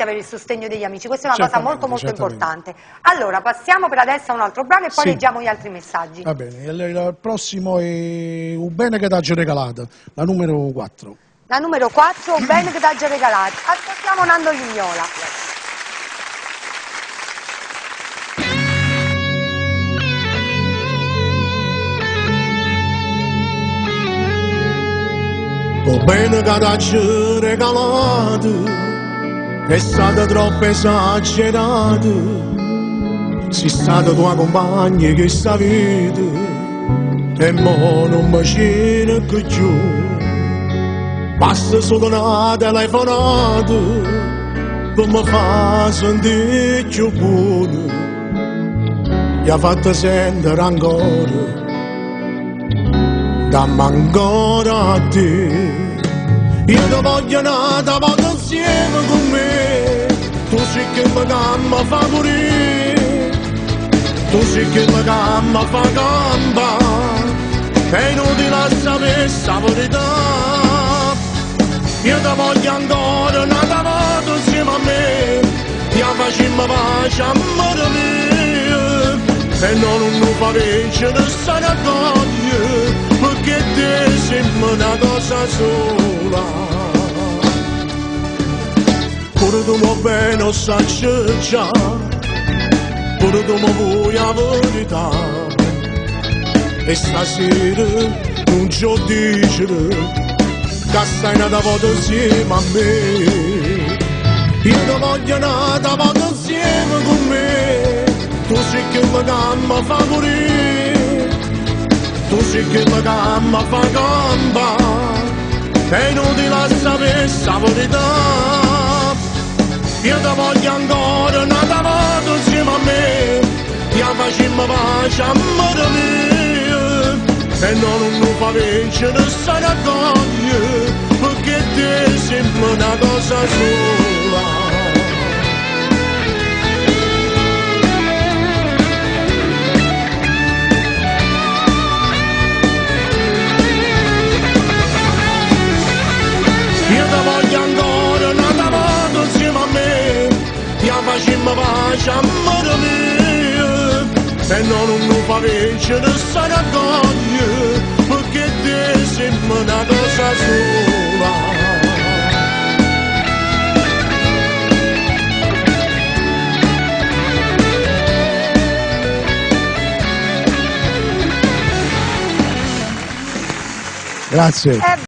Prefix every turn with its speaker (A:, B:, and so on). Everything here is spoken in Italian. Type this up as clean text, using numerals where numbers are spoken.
A: avere il sostegno degli amici, questa è una cosa molto importante. Allora, passiamo per adesso a un altro brano e poi leggiamo gli altri messaggi.
B: Va bene, il prossimo è Un bene che t'aggia regalato, la numero 4.
A: La numero 4, Un bene che t'aggia regalato. Ascoltiamo Nando Lignola.
C: Un bene che t'aggia regalato è stato troppo esagerato. Sei stata tua compagna che sta vita e mo non mi c'è più giù. Basta solo una telefonata per mi fa sentire più buono. Mi ha fatto sentire ancora, dammi ancora a te. Io ti voglio nata, voglio insieme con me. Tu sei che mi camma fa morire. Tu sei che mi camma fa gamba. È inutile sapere sta verità. Io ti voglio ancora nata, voglio insieme a me. Io facciamo pace, amore mio. E non fa vincere sta raccoglie, perché te sembra una cosa sola. Pure tu mi bene o sai già, pure tu mi vuoi la verità. E stasera non ci ho dicere che stai nata volta insieme a me. Io ti voglio nata, voglio insieme con me. Tu sei che mi camma fa morire. Tu sei che mi camma fa gamba. È inutile sapere sta verità. Io ti voglio ancora nata volta insieme a me. Io facciamo pace, amore mio. E non fa vincere sta raccoglie, perché te sembra una cosa sola. Io ti voglio ancora nata volta insieme a me. Io facciamo pace, amore mio. E non fa vincere sta raccoglie, perché te sembra una cosa sola.
B: Grazie.